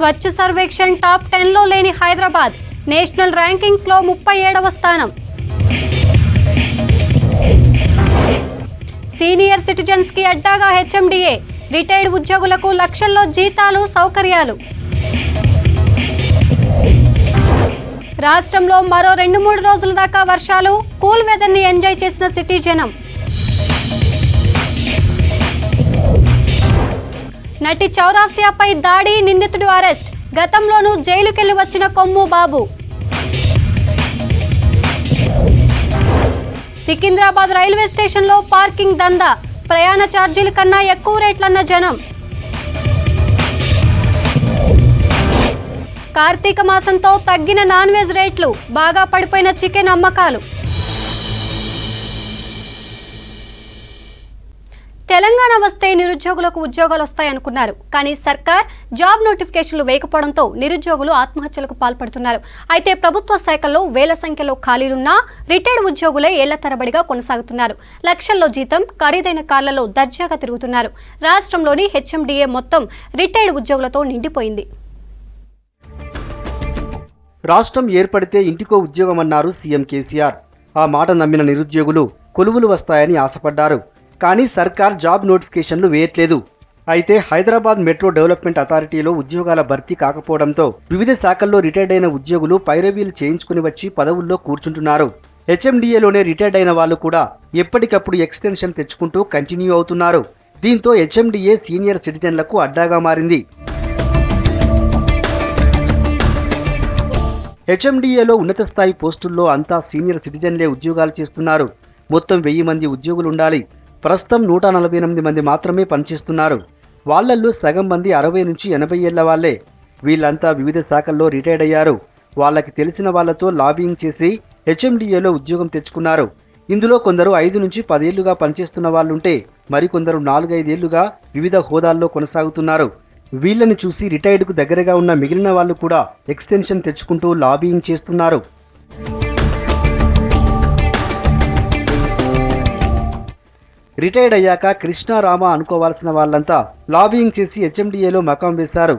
స్వచ్ఛ Sarvekshan top 10లో లేని Hyderabad national rankings లో 37వ స్థానం. సీనియర్ సిటిజన్స్ కి అడ్డాగా హెచ్ఎండిఏ, రిటైర్డ్ ఉద్యోగులకు లక్షల్లో జీతాలు, సౌకర్యాలు. రాష్ట్రంలో మరో 2-3 రోజుల దాకా వర్షాలు, కూల్ వెదర్ ని ఎంజాయ్ చేసిన సిటీ జనం. నటి చౌరాసియాపై దాడి, నిందితుడు అరెస్ట్. గతంలోనూ జైలుకెళ్లి వచ్చిన కొమ్ము బాబు. సికింద్రాబాద్ రైల్వే స్టేషన్లో పార్కింగ్ దందా, ప్రయాణ ఛార్జీల కన్నా ఎక్కువ రేట్లన్న జనం. కార్తీక మాసంతో తగ్గిన నాన్ వెజ్ రేట్లు, బాగా పడిపోయిన చికెన్ అమ్మకాలు. తెలంగాణ వస్తే నిరుద్యోగులకు ఉద్యోగాలు వస్తాయనుకున్నారు. కానీ సర్కార్ జాబ్ నోటిఫికేషన్లు వేయకపోవడంతో నిరుద్యోగులు ఆత్మహత్యలకు పాల్పడుతున్నారు. అయితే ప్రభుత్వ శాఖల్లో వేల సంఖ్యలో ఖాళీలున్నా రిటైర్డ్ ఉద్యోగులే ఏళ్ల తరబడిగా కొనసాగుతున్నారు. లక్షల్లో జీతం, ఖరీదైన కార్లలో దర్జాగా తిరుగుతున్నారు. రాష్ట్రంలోని హెచ్ఎండిఏ మొత్తం రిటైర్డ్ ఉద్యోగులతో నిండిపోయింది. రాష్ట్రం ఏర్పడితే ఇంటికో ఉద్యోగమన్నారు సీఎం కేసీఆర్. ఆ మాట నమ్మిన నిరుద్యోగులు కొలువులు వస్తాయని ఆశపడ్డారు. కానీ సర్కార్ జాబ్ నోటిఫికేషన్లు వేయట్లేదు. అయితే హైదరాబాద్ మెట్రో డెవలప్మెంట్ అథారిటీలో ఉద్యోగాల భర్తీ కాకపోవడంతో వివిధ శాఖల్లో రిటైర్డ్ అయిన ఉద్యోగులు పైరవీలు చేయించుకుని వచ్చి పదవుల్లో కూర్చుంటున్నారు. హెచ్ఎండిఏలోనే రిటైర్డ్ అయిన వాళ్ళు కూడా ఎప్పటికప్పుడు ఎక్స్టెన్షన్ తెచ్చుకుంటూ కంటిన్యూ అవుతున్నారు. దీంతో హెచ్ఎండిఏ సీనియర్ సిటిజన్లకు అడ్డాగా మారింది. హెచ్ఎండిఏలో ఉన్నత స్థాయి పోస్టుల్లో అంతా సీనియర్ సిటిజన్లే ఉద్యోగాలు చేస్తున్నారు. మొత్తం 1000 మంది ఉద్యోగులుండాలి. ప్రస్తుతం 148 మంది మాత్రమే పనిచేస్తున్నారు. వాళ్లల్లో సగం మంది 60 నుంచి 80 ఏళ్ల వాళ్లే. వీళ్లంతా వివిధ శాఖల్లో రిటైర్డ్ అయ్యారు. వాళ్ళకి తెలిసిన వాళ్లతో లాబింగ్ చేసి హెచ్ఎండిఏలో ఉద్యోగం తెచ్చుకున్నారు. ఇందులో కొందరు 5 నుంచి 10 ఏళ్లుగా పనిచేస్తున్న వాళ్ళుంటే మరికొందరు 4-5 ఏళ్లుగా వివిధ హోదాల్లో కొనసాగుతున్నారు. వీళ్లను చూసి రిటైర్డ్కు దగ్గరగా ఉన్న మిగిలిన వాళ్ళు కూడా ఎక్స్టెన్షన్ తెచ్చుకుంటూ లాబింగ్ చేస్తున్నారు. రిటైర్డ్ అయ్యాక కృష్ణారామ అనుకోవాల్సిన వాళ్ళంతా లాబింగ్ చేసి హెచ్ఎండిఏలో మకాం వేశారు.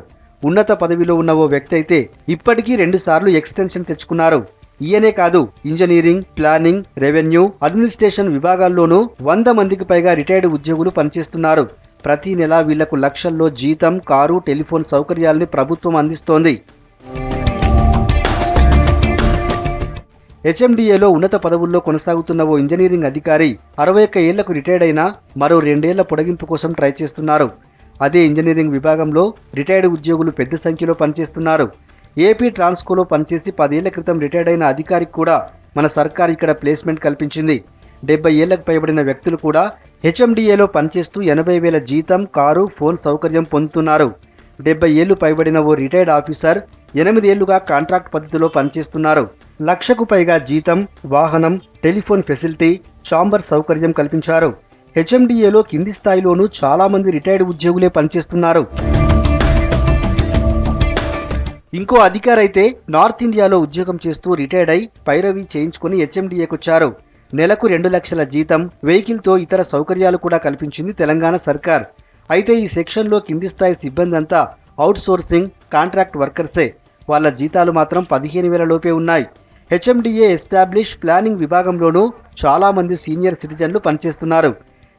ఉన్నత పదవిలో ఉన్న ఓ వ్యక్తి అయితే ఇప్పటికీ 2 సార్లు ఎక్స్టెన్షన్ తెచ్చుకున్నారు. ఈయనే కాదు, ఇంజనీరింగ్, ప్లానింగ్, రెవెన్యూ, అడ్మినిస్ట్రేషన్ విభాగాల్లోనూ 100 మందికి పైగా రిటైర్డ్ ఉద్యోగులు పనిచేస్తున్నారు. ప్రతి నెల వీళ్లకు లక్షల్లో జీతం, కారు, టెలిఫోన్ సౌకర్యాల్ని ప్రభుత్వం అందిస్తోంది. హెచ్ఎండిఏలో ఉన్నత పదవుల్లో కొనసాగుతున్న ఓ ఇంజనీరింగ్ అధికారి 61 ఏళ్లకు రిటైర్డ్ అయినా మరో 2 ఏళ్ల పొడిగింపు కోసం ట్రై చేస్తున్నారు. అదే ఇంజనీరింగ్ విభాగంలో రిటైర్డ్ ఉద్యోగులు పెద్ద సంఖ్యలో పనిచేస్తున్నారు. ఏపీ ట్రాన్స్కోలో పనిచేసి 10 ఏళ్ల క్రితం రిటైర్డ్ అయిన అధికారికి కూడా మన సర్కార్ ఇక్కడ ప్లేస్మెంట్ కల్పించింది. 70 ఏళ్లకు పైబడిన వ్యక్తులు కూడా హెచ్ఎండిఏలో పనిచేస్తూ 80,000 జీతం, కారు, ఫోన్ సౌకర్యం పొందుతున్నారు. 70 ఏళ్లు పైబడిన ఓ రిటైర్డ్ ఆఫీసర్ 8 ఏళ్లుగా కాంట్రాక్ట్ పద్ధతిలో పనిచేస్తున్నారు. 1,00,000కు పైగా జీతం, వాహనం, టెలిఫోన్ ఫెసిలిటీ, ఛాంబర్ సౌకర్యం కల్పించారు. హెచ్ఎండిఏలో కింది స్థాయిలోనూ చాలా మంది రిటైర్డ్ ఉద్యోగులే పనిచేస్తున్నారు. ఇంకో అధికారైతే నార్త్ ఇండియాలో ఉద్యోగం చేస్తూ రిటైర్డ్ అయి పైరవీ చేయించుకుని హెచ్ఎండిఏకొచ్చారు. నెలకు 2 లక్షల జీతం, వెహికల్తో ఇతర సౌకర్యాలు కూడా కల్పించింది తెలంగాణ సర్కార్. అయితే ఈ సెక్షన్లో కింది స్థాయి సిబ్బంది అంతా అవుట్ సోర్సింగ్, కాంట్రాక్ట్ వర్కర్సే. వాళ్ళ జీతాలు మాత్రం 15,000 లోపే ఉన్నాయి. హెచ్ఎండిఏ ఎస్టాబ్లిష్, ప్లానింగ్ విభాగంలోనూ చాలా మంది సీనియర్ సిటిజన్లు పనిచేస్తున్నారు.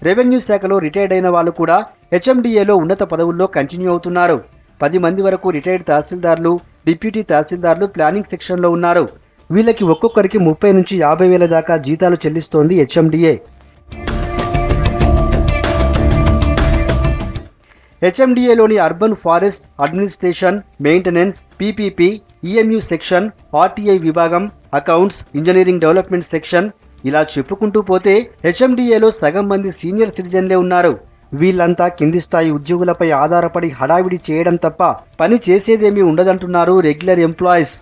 రెవెన్యూ శాఖలో రిటైర్డ్ అయిన వాళ్ళు కూడా హెచ్ఎండిఏలో ఉన్నత పదవుల్లో కంటిన్యూ అవుతున్నారు. 10 మంది వరకు రిటైర్డ్ తహసీల్దార్లు, డిప్యూటీ తహసీల్దార్లు ప్లానింగ్ సెక్షన్లో ఉన్నారు. వీళ్ళకి ఒక్కొక్కరికి 30 నుంచి 50,000 దాకా జీతాలు చెల్లిస్తోంది హెచ్ఎండిఏ. హెచ్ఎండిఏలోని urban forest, administration, maintenance, PPP, EMU section, RTI విభాగం, అకౌంట్స్, ఇంజనీరింగ్ డెవలప్మెంట్ సెక్షన్, ఇలా చెప్పుకుంటూ పోతే హెచ్ఎండిఏలో సగం మంది సీనియర్ సిటిజన్లే ఉన్నారు. వీళ్ళంతా కింది స్థాయి ఉద్యోగులపై ఆధారపడి హడావిడి చేయడం తప్ప పని చేసేదేమీ ఉండదంటున్నారు రెగ్యులర్ ఎంప్లాయీస్.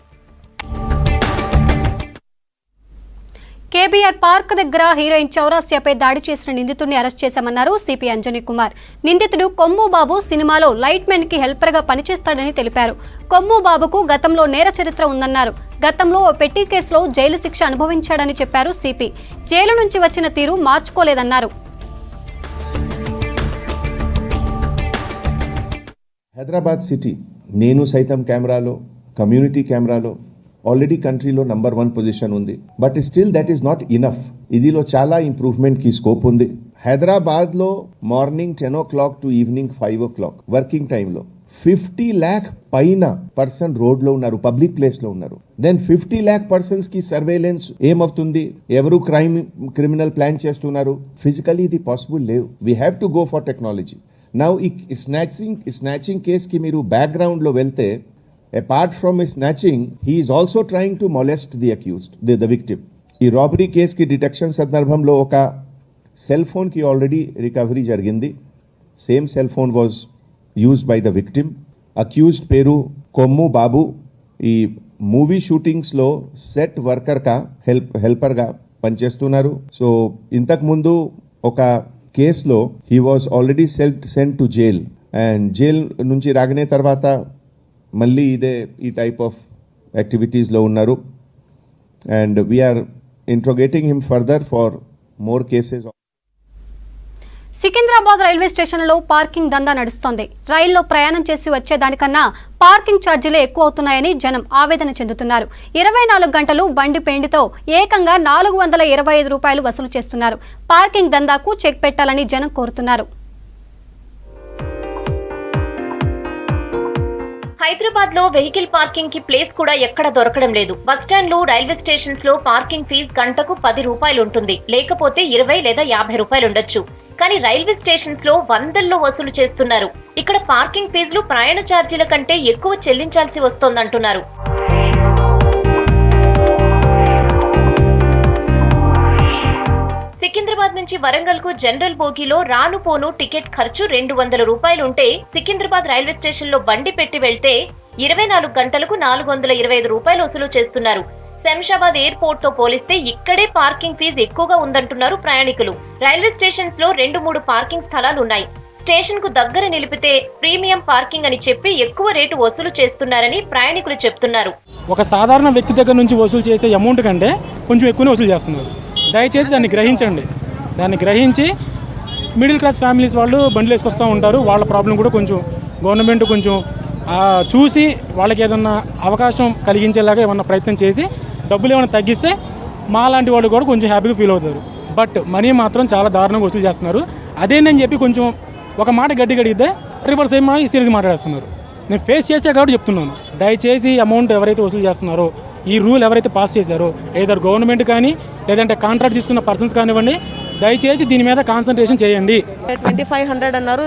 కేబీఆర్ పార్క్ దగ్గర హీరోయిన్ చౌరాసియాపై దాడి చేసిన నిందితుడిని అరెస్ట్ చేశామన్నారు సిపి అంజనీ కుమార్. నిందితుడు కొమ్ము బాబు సినిమాలో లైట్ మెన్ కి హెల్పర్ గా పనిచేస్తాడని తెలిపారు. కొమ్ము బాబుకు గతంలో నేర చరిత్ర ఉందన్నారు. గతంలో ఓ పెట్టి కేసులో జైలు శిక్ష అనుభవించాడని చెప్పారు సిపి. జైలు నుంచి వచ్చిన తీరు మార్చుకోలేదన్నారు. హైదరాబాద్ సిటీ నేను సైతం కెమెరాలో కమ్యూనిటీ కెమెరాలో ఆల్రెడీ కంట్రీలో నంబర్ 1 పొజిషన్ ఉంది. But still that is not enough. ఇదిలో చాలా ఇంప్రూవ్మెంట్కి స్కోప్ ఉంది. హైదరాబాద్లో morning 10 o'clock to evening 5 o'clock working టైంలో 50 lakh పైన పర్సన్ రోడ్లో ఉన్నారు, పబ్లిక్ ప్లేస్లో ఉన్నారు. దెన్ 50 lakh పర్సన్స్కి సర్వేలెన్స్ ఏమవుతుంది, ఎవరు క్రిమినల్ ప్లాన్ చేస్తున్నారు, ఫిజికలీ ఇది పాసిబుల్ లేవు. We have to go for technology. Now ఈ స్నాచింగ్ కేసుకి మీరు బ్యాక్గ్రౌండ్లో వెళ్తే apart from his snatching, he is also trying to molest the accused, the victim. ఈ రాబరీ కేసుకి డిటెక్షన్ సందర్భంలో ఒక సెల్ ఫోన్కి ఆల్రెడీ రికవరీ జరిగింది. Same cell phone was used by the victim. Accused పేరు కొమ్ము బాబు. ఈ మూవీ షూటింగ్స్లో సెట్ వర్కర్గా హెల్పర్గా పనిచేస్తున్నారు. సో ఇంతకుముందు ఒక కేసులో he was already sent to jail and jail నుంచి రాగనే తర్వాత మళ్ళీ ఈ టైప్ ఆఫ్ యాక్టివిటీస్లో ఉన్నారు. And we are interrogating him further for more cases. Secunderabad railway స్టేషన్లో పార్కింగ్ దందా నడుస్తోంది. రైల్లో ప్రయాణం చేసి వచ్చేదానికన్నా పార్కింగ్ ఛార్జీలే ఎక్కువ అవుతున్నాయని జనం ఆవేదన చెందుతున్నారు. 24 గంటలు బండి పెండితో ఏకంగా 425 రూపాయలు వసూలు చేస్తున్నారు. పార్కింగ్ దందాకు చెక్ పెట్టాలని జనం కోరుతున్నారు. హైదరాబాద్ లో వెహికల్ పార్కింగ్ కి ప్లేస్ కూడా ఎక్కడ దొరకడం లేదు. బస్టాండ్లు, రైల్వే స్టేషన్స్ లో పార్కింగ్ ఫీజు గంటకు 10 రూపాయలు ఉంటుంది, లేకపోతే 20 లేదా 50 రూపాయలు ఉండొచ్చు. కానీ రైల్వే స్టేషన్స్ లో వందల్లో వసూలు చేస్తున్నారు. ఇక్కడ పార్కింగ్ ఫీజులు ప్రయాణ ఛార్జీల కంటే ఎక్కువ చెల్లించాల్సి వస్తోందంటున్నారు. సికింద్రాబాద్ నుంచి వరంగల్ కు జనరల్ బోగిలో రాను పోను టికెట్ ఖర్చు 200 రూపాయలు ఉంటే సికింద్రాబాద్ రైల్వే స్టేషన్ లో బండి పెట్టి వెళ్తే 24 గంటలకు 425 రూపాయలు వసూలు చేస్తున్నారు. శంషాబాద్ ఎయిర్పోర్ట్ తో పోలిస్తే ఇక్కడే పార్కింగ్ ఫీజు ఎక్కువగా ఉందంటున్నారు ప్రయాణికులు. రైల్వే స్టేషన్స్ లో 2-3 పార్కింగ్ స్థలాలు ఉన్నాయి. స్టేషన్ కు దగ్గర నిలిపితే ప్రీమియం పార్కింగ్ అని చెప్పి ఎక్కువ రేటు వసూలు చేస్తున్నారని ప్రయాణికులు చెప్తున్నారు. ఒక సాధారణ వ్యక్తి దగ్గర నుంచి వసూలు చేసే అమౌంట్ కంటే కొంచెం ఎక్కువనే వసూలు చేస్తున్నారు. దయచేసి దాన్ని గ్రహించండి. దాన్ని గ్రహించి మిడిల్ క్లాస్ ఫ్యామిలీస్ వాళ్ళు బండ్లు వేసుకొస్తూ ఉంటారు. వాళ్ళ ప్రాబ్లం కూడా కొంచెం గవర్నమెంట్ కొంచెం చూసి వాళ్ళకి ఏదన్నా అవకాశం కలిగించేలాగా ఏమన్నా ప్రయత్నం చేసి డబ్బులు ఏమైనా తగ్గిస్తే మా లాంటి వాళ్ళు కూడా కొంచెం హ్యాపీగా ఫీల్ అవుతారు. బట్ మనీ మాత్రం చాలా దారుణంగా వసూలు చేస్తున్నారు. అదేందని చెప్పి కొంచెం ఒక మాట గట్టి గడిగితే రివర్స్ ఏమో ఈ సీరియస్ మాట్లాడేస్తున్నారు. నేను ఫేస్ చేసే కాబట్టి చెప్తున్నాను. దయచేసి అమౌంట్ ఎవరైతే వసూలు చేస్తున్నారో, ఈ రూల్ ఎవరైతే పాస్ చేశారో, ఏదైనా గవర్నమెంట్ కానీ లేదంటే కాంట్రాక్ట్ తీసుకున్న పర్సన్స్ కానివ్వండి, దయచేసి దీని మీద కాన్సన్ట్రేషన్ చేయండి. 2500 అన్నారు.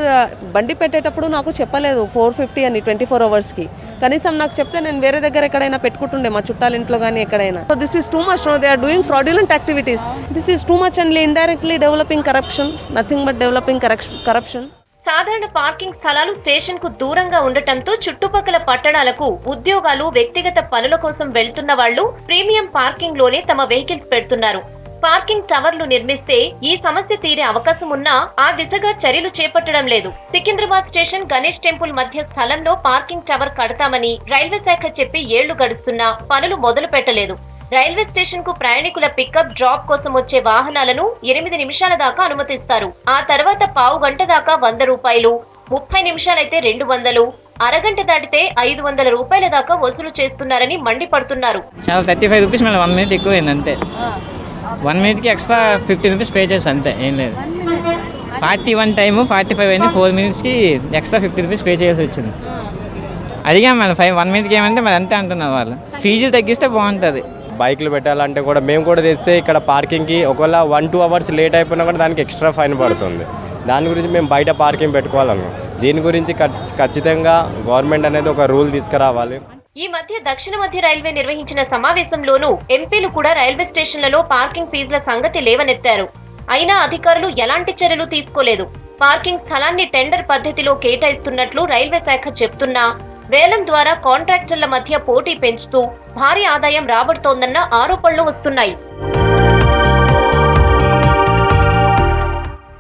బండి పెట్టేటప్పుడు నాకు చెప్పలేదు 450 అని 24 అవర్స్కి. కనీసం నాకు చెప్తే నేను వేరే దగ్గర ఎక్కడైనా పెట్టుకుంటుండే, మా చుట్టాల ఇంట్లో కానీ ఎక్కడైనా. So this is too much. No, they are doing fraudulent activities. This is too much and indirectly developing corruption. Nothing but developing corruption. సాధారణ పార్కింగ్ స్థలాలు స్టేషన్ కు దూరంగా ఉండటంతో చుట్టుపక్కల పట్టణాలకు ఉద్యోగాలు, వ్యక్తిగత పనుల కోసం వెళ్తున్న వాళ్లు ప్రీమియం పార్కింగ్ లోనే తమ వెహికల్స్ పెడుతున్నారు. పార్కింగ్ టవర్లు నిర్మిస్తే ఈ సమస్య తీరే అవకాశం ఉన్నా ఆ దిశగా చర్యలు చేపట్టడం లేదు. సికింద్రాబాద్ స్టేషన్, గణేష్ టెంపుల్ మధ్య స్థలంలో పార్కింగ్ టవర్ కడతామని రైల్వే శాఖ చెప్పి ఏళ్లు గడుస్తున్నా పనులు మొదలు పెట్టలేదు. రైల్వే స్టేషన్ కు ప్రయాణికుల పికప్, డ్రాప్ కోసం వచ్చే వాహనాలను 8 నిమిషాల దాకా అనుమతిస్తారు. ఆ తర్వాత పావు గంట దాకా 100 రూపాయలు, 30 నిమిషాలైతే 200, అరగంట దాటితే 500 రూపాయల దాకా వసూలు చేస్తున్నారని మండిపడుతున్నారు. చాలా 35 రూపీస్, మళ్ళీ 1 మినిట్ ఎక్కువైంది అంతే. 1 మినిట్కి ఎక్స్ట్రా 50 రూపీస్ పే చేసి అంతే, ఏం లేదు. 41 టైము 45 అయింది, 4 మినిట్స్కి ఎక్స్ట్రా 50 రూపీస్ పే చేయాల్సి వచ్చింది. అడిగాం మళ్ళీ 1 మినిట్కి ఏమంటే మరి అంతే అంటున్నారు వాళ్ళు. ఫీజులు తగ్గిస్తే బాగుంటుంది. బైక్లు పెట్టాలంటే కూడా మేము కూడా తెస్తే ఇక్కడ పార్కింగ్కి ఒకవేళ 1-2 అవర్స్ లేట్ అయిపోయినా కూడా దానికి ఎక్స్ట్రా ఫైన్ పడుతుంది. దాని గురించి మేము బయట పార్కింగ్ పెట్టుకోవాలన్నాం. దీని గురించి ఖచ్చితంగా గవర్నమెంట్ అనేది ఒక రూల్ తీసుకురావాలి. ఈ మధ్య దక్షిణ మధ్య రైల్వే నిర్వహించిన సమావేశంలోనూ ఎంపీలు కూడా రైల్వే స్టేషన్లలో పార్కింగ్ ఫీజుల సంగతి లేవనెత్తారు. అయినా అధికారులు ఎలాంటి చర్యలు తీసుకోలేదు. పార్కింగ్ స్థలాన్ని టెండర్ పద్ధతిలో కేటాయిస్తున్నట్లు రైల్వే శాఖ చెప్తున్నా వేలం ద్వారా కాంట్రాక్టర్ల మధ్య పోటీ పెంచుతూ భారీ ఆదాయం రాబడుతోందన్న ఆరోపణలు వస్తున్నాయి.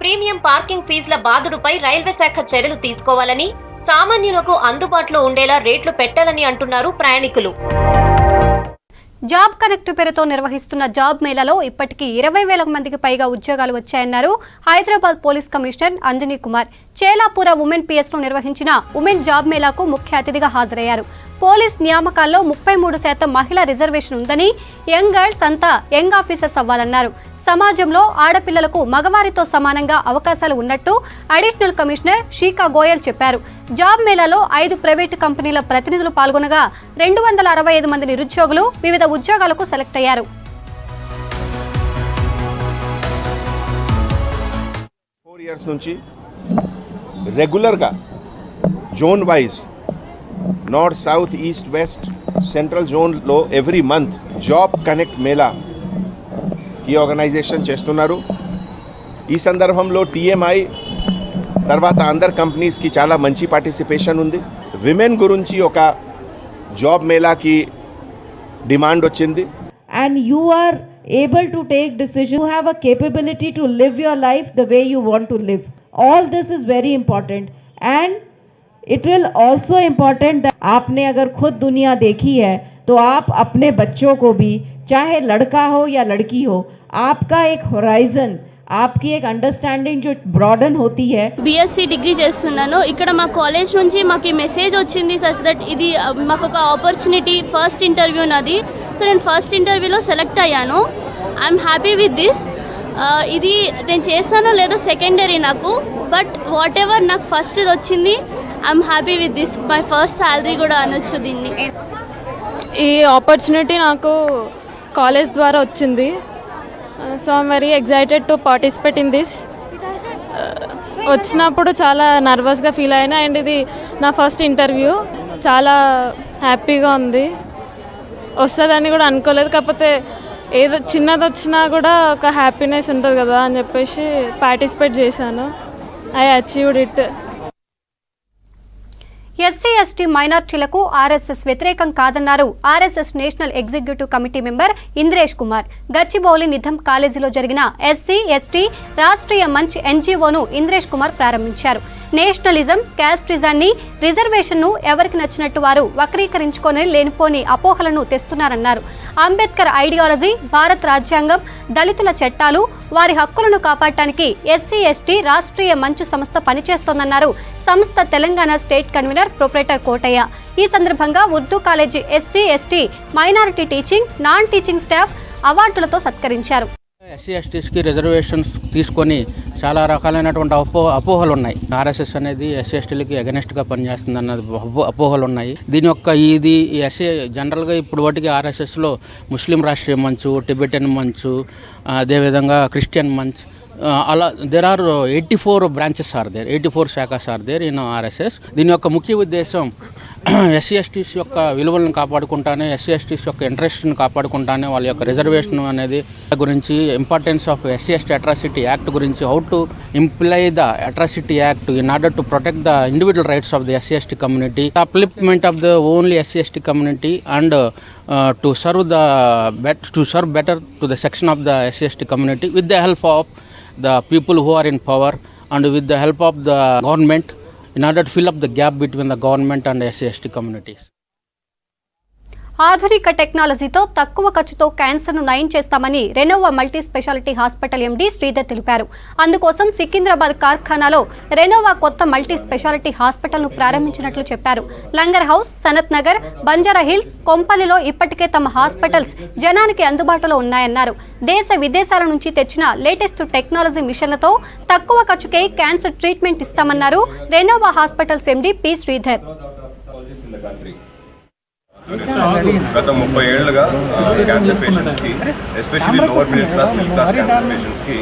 ప్రీమియం పార్కింగ్ ఫీజుల బాదుడుపై రైల్వే శాఖ చర్యలు తీసుకోవాలని, సామాన్యులకు అందుబాటులో ఉండేలా రేట్లు పెట్టాలని అంటున్నారు ప్రయాణికులు. జాబ్ కనెక్ట్ పేరుతో నిర్వహిస్తున్న జాబ్ మేళాలో ఇప్పటికీ 20,000 మందికి పైగా ఉద్యోగాలు వచ్చాయన్నారు Hyderabad police commissioner Anjani Kumar. Chelapura women PS లో నిర్వహించిన ఉమెన్ జాబ్ మేళాకు ముఖ్య అతిథిగా హాజరయ్యారు. పోలీస్ నియామకాల్లో 33% మహిళా రిజర్వేషన్ ఉందని, యంగ్ గర్ల్స్ అంతా యంగ్ ఆఫీసర్స్ అవ్వాలన్నారు. సమాజంలో ఆడపిల్లలకు మగవారితో సమానంగా అవకాశాలు ఉన్నట్టు అడిషనల్ కమిషనర్ షీకా గోయల్ చెప్పారు. జాబ్ మేళాలో 5 ప్రైవేటు కంపెనీల ప్రతినిధులు పాల్గొనగా 265 మంది నిరుద్యోగులు వివిధ ఉద్యోగాలకు సెలెక్ట్ అయ్యారు. 4 years నుంచి రెగ్యులర్గా zone wise north, south, east, west, central జోన్లో every month job connect mela ఈ ఆర్గనైజేషన్ చేస్తున్నారు. ఈ సందర్భంలో టీఎంఐ తర్వాత అందర్ కంపెనీస్కి చాలా మంచి పార్టిసిపేషన్ ఉంది. విమెన్ గురించి ఒక జాబ్ మేళాకి డిమాండ్ వచ్చింది. And you are able to take decisions. You have a capability to live your life the way you want to live. All this is very important. And it will also important that आपने अगर खुद दुनिया देखी है तो आप अपने बच्चों को भी, चाहे लड़का हो या लड़की हो, आपका एक होराइजन, आपकी एक अंडरस्टैंडिंग जो ब्रॉडन होती है. బీఎస్సీ డిగ్రీ చేస్తున్నాను. ఇక్కడ మా కాలేజ్ నుంచి మాకు ఈ మెసేజ్ వచ్చింది సచ్ దట్ ఇది మాకు ఒక ఆపర్చునిటీ. ఫస్ట్ ఇంటర్వ్యూ నాది. సో నేను ఫస్ట్ ఇంటర్వ్యూలో సెలెక్ట్ అయ్యాను. I'm happy with this. ఇది నేను చేస్తానో లేదో సెకండరీ నాకు, బట్ వాట్ ఎవర్ నాకు ఫస్ట్ ఇది వచ్చింది. I'm happy with this. My first salary కూడా అనొచ్చు దీన్ని. ఈ ఆపర్చునిటీ నాకు కాలేజ్ ద్వారా వచ్చింది. So I'm very excited to participate in this. వచ్చినప్పుడు చాలా నర్వస్గా ఫీల్ అయినా, అండ్ ఇది నా ఫస్ట్ ఇంటర్వ్యూ. చాలా హ్యాపీగా ఉంది. వస్తుందని కూడా అనుకోలేదు. కాకపోతే ఏదో చిన్నది వచ్చినా కూడా ఒక హ్యాపీనెస్ ఉంటుంది కదా అని చెప్పేసి పార్టిసిపేట్ చేశాను. I achieved it. SC ST మైనార్టీలకు ఆర్ఎస్ఎస్ వ్యతిరేకం కాదన్నారు RSS national executive committee member Indresh Kumar. Gachibowli Nidham కాలేజీలో జరిగిన ఎస్సీ ఎస్టీ రాష్ట్రీయ మంచ్ ఎన్జీఓను ఇంద్రేష్ కుమార్ ప్రారంభించారు. నేషనలిజం, క్యాస్టిజాన్ని, రిజర్వేషన్ను ఎవరికి నచ్చినట్టు వారు వక్రీకరించుకొని లేనిపోని అపోహలను తెస్తున్నారన్నారు. అంబేద్కర్ ఐడియాలజీ, భారత్ రాజ్యాంగం, దళితుల చట్టాలు, వారి హక్కులను కాపాడటానికి ఎస్సీ ఎస్టీ రాష్ట్రీయ మంచు సంస్థ పనిచేస్తోందన్నారు సంస్థ Telangana state convener proprietor Kotaiah. ఈ సందర్భంగా Urdu college SC ST minority teaching, non teaching staff అవార్డులతో సత్కరించారు. ఎస్సీ ఎస్టీస్కి రిజర్వేషన్స్ తీసుకొని చాలా రకాలైనటువంటి అపోహలు ఉన్నాయి. ఆర్ఎస్ఎస్ అనేది ఎస్సీ ఎస్టీలకి అగెనెస్ట్గా పనిచేస్తుంది అన్నది అపోహలు ఉన్నాయి. దీని యొక్క ఇది ఎస్సీ జనరల్గా ఇప్పుడు వాటికి ఆర్ఎస్ఎస్లో ముస్లిం రాష్ట్రీయ మంచు, టిబెటన్ మంచు, అదేవిధంగా క్రిస్టియన్ మంచ్, అలా there are 84 branches are there, 84 శాఖస్ ఆర్ దేర్ ఇన్ ఆర్ఎస్ఎస్. దీని యొక్క ముఖ్య ఉద్దేశం ఎస్సీ ఎస్టీస్ యొక్క విలువలను కాపాడుకుంటానే, ఎస్సీ ఎస్టీస్ యొక్క ఇంట్రెస్ట్ని కాపాడుకుంటానే వాళ్ళ యొక్క రిజర్వేషన్ అనేది గురించి, importance of SC ST atrocity act గురించి, how to imply the atrocity act in order to protect the individual rights of the SC ST community, upliftment of the only SC ST community and to serve better to the section of the SC ST community with the help of the people who are in power and with the help of the government in order to fill up the gap between the government and SC ST communities. ఆధునిక టెక్నాలజీతో తక్కువ ఖర్చుతో క్యాన్సర్ను నయం చేస్తామని Renova multi speciality hospital MD Sridhar తెలిపారు. అందుకోసం Secunderabad కార్ఖానాలో Renova కొత్త multi speciality హాస్పిటల్ను ప్రారంభించినట్లు చెప్పారు. లంగర్ హౌస్, సనత్ నగర్, బంజారా హిల్స్, కొంపల్లిలో ఇప్పటికే తమ హాస్పిటల్స్ జనానికి అందుబాటులో ఉన్నాయన్నారు. దేశ విదేశాల నుంచి తెచ్చిన లేటెస్ట్ టెక్నాలజీ మిషన్లతో తక్కువ ఖర్చుకే క్యాన్సర్ ట్రీట్మెంట్ ఇస్తామన్నారు Renova hospitals MD P Sridhar. గత 30 ఏళ్లుగా క్యాన్సర్ పేషెంట్స్కి, especially lower middle class cancer పేషెంట్స్కి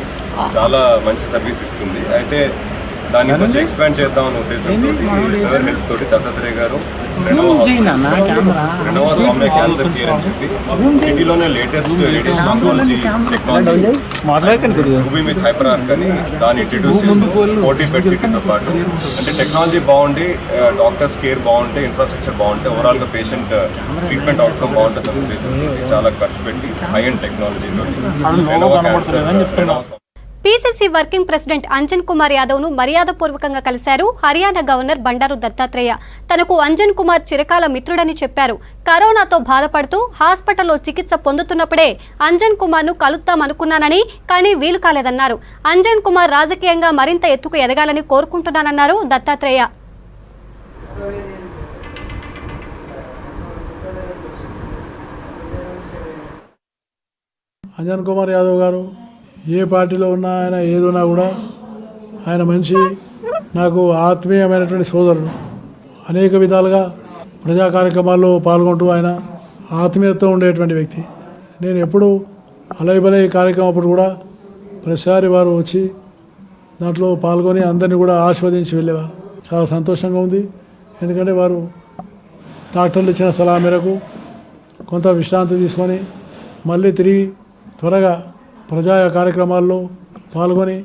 చాలా మంచి సర్వీస్ ఇస్తుంది. అయితే దాన్ని కొంచెం ఎక్స్పాండ్ చేద్దామన్న ఉద్దేశంతో సార్ హెల్ప్ తోటి దత్తాత్రేయ గారు రెనోవా సౌమ్య క్యాన్సర్ కేర్ అని చెప్పి సిటీలోనే latest oncology technology ruby with hyper arc అని దాన్ని ఇంట్రడ్యూస్ చేస్తూ 40 బెడ్ సిటీతో పాటు, అంటే టెక్నాలజీ బాగుండి, డాక్టర్స్ కేర్ బాగుంటే, ఇన్ఫ్రాస్ట్రక్చర్ బాగుంటే, ఓవరాల్గా పేషెంట్ ట్రీట్మెంట్ అవుట్కమ్ బాగుంటుంది అనే ఉద్దేశంతో చాలా ఖర్చు పెట్టి హై అండ్ టెక్నాలజీతో Renova cancer, Renova PCC working president Anjan Kumar యాదవ్ను మర్యాదపూర్వకంగా కలిశారు హర్యానా గవర్నర్ బండారు దత్తాత్రేయ. తనకు అంజన్ కుమార్ చిరకాల మిత్రుడని చెప్పారు. కరోనాతో బాధపడుతూ హాస్పిటల్లో చికిత్స పొందుతున్నప్పుడే అంజన్ కుమార్ను కలుద్దామనుకున్నానని, కానీ వీలు కాలేదన్నారు. అంజన్ కుమార్ రాజకీయంగా మరింత ఎత్తుకు ఎదగాలని కోరుకుంటున్నానన్నారు దత్తాత్రేయ. అంజన్ కుమార్ యాదవ్ గారు ఏ పార్టీలో ఉన్నా, ఆయన ఏదున్నా కూడా ఆయన మంచి నాకు ఆత్మీయమైనటువంటి సోదరుడు. అనేక విధాలుగా ప్రజా కార్యక్రమాల్లో పాల్గొంటూ ఆయన ఆత్మీయతతో ఉండేటువంటి వ్యక్తి. నేను ఎప్పుడు అలైబలై కార్యక్రమం అప్పుడు కూడా ప్రతిసారి వారు వచ్చి దాంట్లో పాల్గొని అందరినీ కూడా ఆస్వాదించి వెళ్ళేవారు. చాలా సంతోషంగా ఉంది. ఎందుకంటే వారు డాక్టర్లు ఇచ్చిన సలహా మేరకు కొంత విశ్రాంతి తీసుకొని మళ్ళీ తిరిగి త్వరగా ప్రజా కార్యక్రమాల్లో పాల్గొని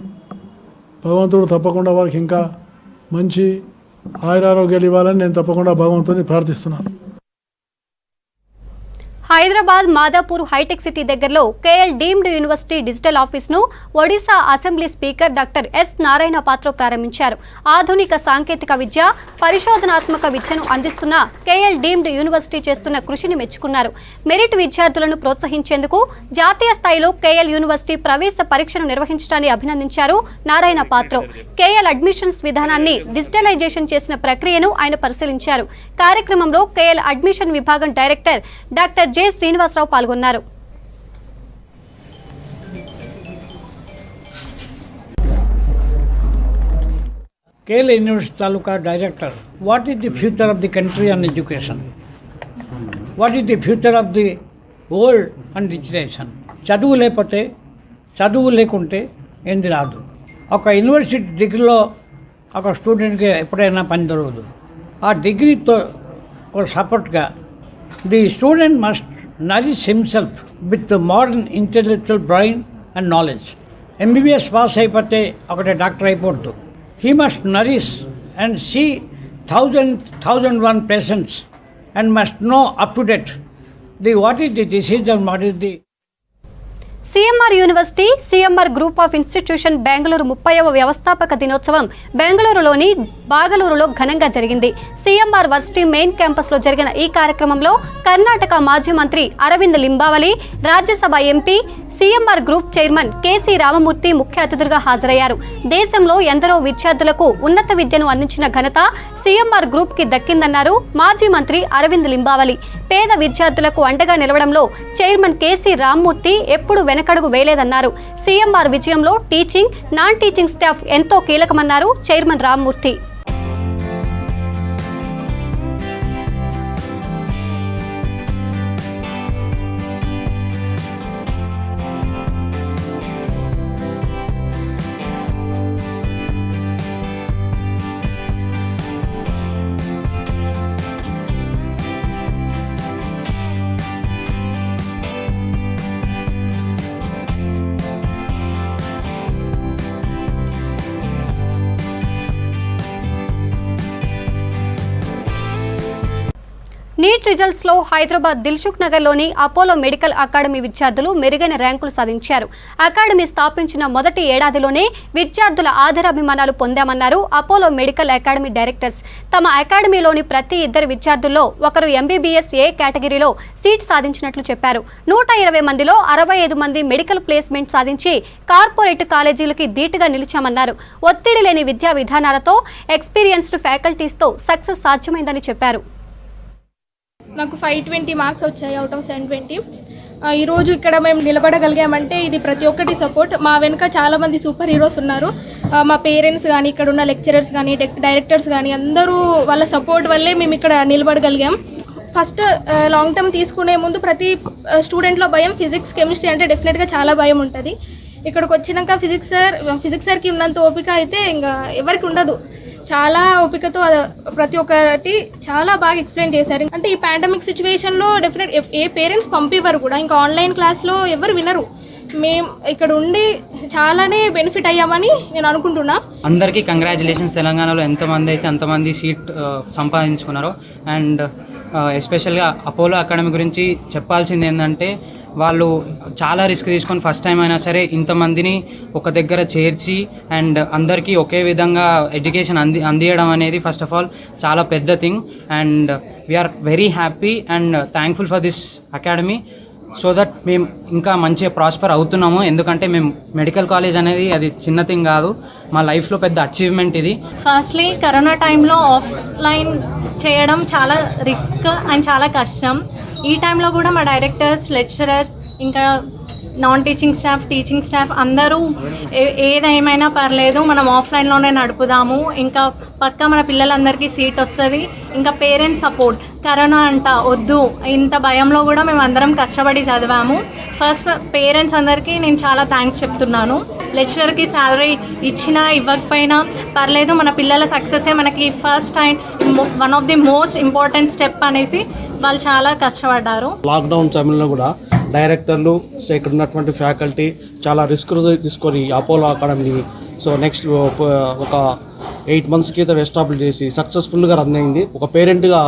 భగవంతుడు తప్పకుండా వారికి ఇంకా మంచి ఆయురారోగ్యాలు ఇవ్వాలని నేను తప్పకుండా భగవంతుని ప్రార్థిస్తున్నాను. హైదరాబాద్ మాదాపూర్ హైటెక్ సిటీ దగ్గరలో కేఎల్ డీమ్డ్ యూనివర్సిటీ డిజిటల్ ఆఫీస్ను Odisha assembly speaker doctor S Narayana Patra ప్రారంభించారు. ఆధునిక సాంకేతిక విద్య, పరిశోధనాత్మక విద్యను అందిస్తున్న కేఎల్ డీమ్డ్ యూనివర్సిటీ చేస్తున్న కృషిని మెచ్చుకున్నారు. మెరిట్ విద్యార్థులను ప్రోత్సహించేందుకు జాతీయ స్థాయిలో కేఎల్ యూనివర్సిటీ ప్రవేశ పరీక్షను నిర్వహించడాన్ని అభినందించారు నారాయణ పాత్ర. కేఎల్ అడ్మిషన్స్ విధానాన్ని డిజిటలైజేషన్ చేసిన ప్రక్రియను ఆయన పరిశీలించారు. కార్యక్రమంలో కేఎల్ అడ్మిషన్ విభాగం డైరెక్టర్ డాక్టర్ జె శ్రీనివాసరావు పాల్గొన్నారు. KL University Taluka Director, what is the future of the country on education? What is the future of the world on digitization? చదువు లేకపోతే, చదువు లేకుంటే ఏంది రాదు. ఒక యూనివర్సిటీ డిగ్రీలో ఒక స్టూడెంట్కి ఎప్పుడైనా పని దొరకదు. ఆ డిగ్రీతో ఒక సపోర్ట్గా the student must nourish himself with the modern intellectual brain and knowledge. MBBS pass అయిపోతే ఒకటే doctor అయిపోద్దు. He must nourish and see 1,001 patients and must know up to date what is the disease and what is the CMR university, CMR group of institution Bengaluru 30వ వ్యవస్థాపక దినోత్సవం బెంగళూరులోని బాగలూరులో ఘనంగా జరిగింది. CMR varsity main క్యాంపస్లో జరిగిన ఈ కార్యక్రమంలో కర్ణాటక మాజీ మంత్రి Arvind Limbavali, Rajya Sabha MP, CMR group chairman KC Ramamurthy ముఖ్య అతిథులుగా హాజరయ్యారు. దేశంలో ఎందరో విద్యార్థులకు ఉన్నత విద్యను అందించిన ఘనత సిఎంఆర్ గ్రూప్ కి దక్కిందన్నారు మాజీ మంత్రి అరవింద్ లింబావలి. పేద విద్యార్థులకు అండగా నిలవడంలో చైర్మన్ కేసీ రామమూర్తి ఎప్పుడు వెనకడుగు వేయలేదన్నారు. సీఎంఆర్ విజయంలో టీచింగ్, నాన్ టీచింగ్ స్టాఫ్ ఎంతో కీలకమన్నారు చైర్మన్ రామ్మూర్తి. నీట్ రిజల్ట్స్ లో హైదరాబాద్ దిల్సుఖ్ నగర్లోని అపోలో మెడికల్ అకాడమీ విద్యార్థులు మెరుగైన ర్యాంకులు సాధించారు. అకాడమీ స్థాపించిన మొదటి ఏడాదిలోనే విద్యార్థుల ఆదరాభిమానాలు పొందామన్నారు అపోలో మెడికల్ అకాడమీ డైరెక్టర్స్. తమ అకాడమీలోని ప్రతి ఇద్దరు విద్యార్థుల్లో ఒకరు ఎంబీబీఎస్ ఏ కేటగిరీలో సీట్ సాధించినట్లు చెప్పారు. 120 మందిలో 65 మంది మెడికల్ ప్లేస్మెంట్ సాధించి కార్పొరేట్ కాలేజీలకి ధీటుగా నిలిచామన్నారు. ఒత్తిడి లేని విద్యా విధానాలతో, ఎక్స్పీరియన్స్డ్ ఫ్యాకల్టీస్తో సక్సెస్ సాధ్యమైందని చెప్పారు. నాకు 520 మార్క్స్ వచ్చాయి అవుట్ ఆఫ్ 720. ఈరోజు ఇక్కడ మేము నిలబడగలిగామంటే ఇది ప్రతి ఒక్కటి సపోర్ట్. మా వెనుక చాలామంది సూపర్ హీరోస్ ఉన్నారు. మా పేరెంట్స్ కానీ, ఇక్కడ ఉన్న లెక్చరర్స్ కానీ, డైరెక్టర్స్ కానీ అందరూ వాళ్ళ సపోర్ట్ వల్లే మేము ఇక్కడ నిలబడగలిగాం. ఫస్ట్ లాంగ్ టర్మ్ తీసుకునే ముందు ప్రతి స్టూడెంట్లో భయం, ఫిజిక్స్, కెమిస్ట్రీ అంటే డెఫినెట్గా చాలా భయం ఉంటుంది. ఇక్కడికి వచ్చినాక ఫిజిక్స్ సార్కి ఉన్నంత ఓపిక అయితే ఇంకా ఎవరికి ఉండదు. చాలా ఓపికతో ప్రతి ఒక్కటి చాలా బాగా ఎక్స్ప్లెయిన్ చేశారు. అంటే ఈ పాండమిక్ సిచ్యువేషన్లో డెఫినెట్ ఏ పేరెంట్స్ పంపివ్వరు కూడా, ఇంకా ఆన్లైన్ క్లాస్లో ఎవరు వినరు. మేము ఇక్కడ ఉండి చాలానే బెనిఫిట్ అయ్యామని నేను అనుకుంటున్నా. అందరికీ కంగ్రాచులేషన్స్. తెలంగాణలో ఎంతమంది అయితే అంతమంది సీట్ సంపాదించుకున్నారో. అండ్ ఎస్పెషల్గా అపోలో అకాడమీ గురించి చెప్పాల్సింది ఏంటంటే వాళ్ళు చాలా రిస్క్ తీసుకొని ఫస్ట్ టైం అయినా సరే ఇంతమందిని ఒక దగ్గర చేర్చి అండ్ అందరికీ ఒకే విధంగా ఎడ్యుకేషన్ అందియడం అనేది ఫస్ట్ ఆఫ్ ఆల్ చాలా పెద్ద thing. And we are very happy and thankful for this academy so that మేము ఇంకా మంచిగా ప్రాస్పర్ అవుతున్నాము. ఎందుకంటే మేము మెడికల్ కాలేజ్ అనేది అది చిన్న థింగ్ కాదు, మా లైఫ్లో పెద్ద అచీవ్మెంట్ ఇది. ఫస్ట్లీ కరోనా టైంలో ఆఫ్లైన్ చేయడం చాలా రిస్క్ అండ్ చాలా కష్టం. ఈ టైంలో కూడా మా డైరెక్టర్స్, లెక్చరర్స్, ఇంకా non teaching staff, teaching staff అందరూ ఏదేమైనా పర్లేదు మనం ఆఫ్లైన్లోనే నడుపుదాము, ఇంకా పక్కా మన పిల్లలందరికీ సీట్ వస్తుంది. ఇంకా పేరెంట్స్ సపోర్ట్, కరోనా అంట వద్దు, ఇంత భయంలో కూడా మేము అందరం కష్టపడి చదివాము. ఫస్ట్ పేరెంట్స్ అందరికీ నేను చాలా థ్యాంక్స్ చెప్తున్నాను. లెక్చరర్కి శాలరీ ఇచ్చినా ఇవ్వకపోయినా పర్లేదు, మన పిల్లల సక్సెసే మనకి first and one of the most important step అనేసి వాళ్ళు చాలా కష్టపడ్డారు. లాక్డౌన్ సమయంలో కూడా డైరెక్టర్లు, ఇక్కడ ఉన్నటువంటి ఫ్యాకల్టీ చాలా రిస్క్ తీసుకొని అపోలో అకాడమీని నెక్స్ట్ ఒక 8 months క్రితం ఎస్టాబ్లిష్ చేసి సక్సెస్ఫుల్గా రన్ అయింది. ఒక పేరెంట్గా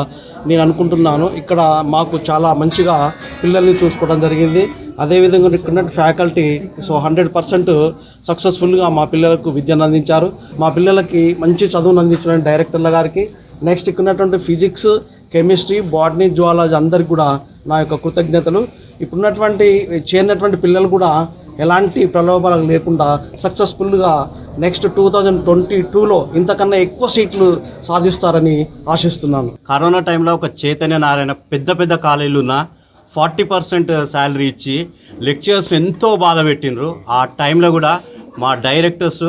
నేను అనుకుంటున్నాను, ఇక్కడ మాకు చాలా మంచిగా పిల్లల్ని చూసుకోవడం జరిగింది. అదేవిధంగా ఇక్కడ ఫ్యాకల్టీ 100% సక్సెస్ఫుల్గా మా పిల్లలకు విద్యను అందించారు. మా పిల్లలకి మంచి చదువును అందించిన డైరెక్టర్ల గారికి, నెక్స్ట్ ఇక్కడ ఉన్నటువంటి ఫిజిక్స్, కెమిస్ట్రీ, బాటనీ, జువాలజీ అందరికి కూడా నా యొక్క కృతజ్ఞతలు. ఇప్పుడున్నటువంటి చేరినటువంటి పిల్లలు కూడా ఎలాంటి ప్రలోభాలకు లేకుండా సక్సెస్ఫుల్గా నెక్స్ట్ 2022లో ఇంతకన్నా ఎక్కువ సీట్లు సాధిస్తారని ఆశిస్తున్నాను. కరోనా టైంలో ఒక చైతన్య నారాయణ పెద్ద కాలేజీలు ఉన్న 40% శాలరీ ఇచ్చి లెక్చరర్స్ని ఎంతో బాధ పెట్టినరు. ఆ టైంలో కూడా మా డైరెక్టర్స్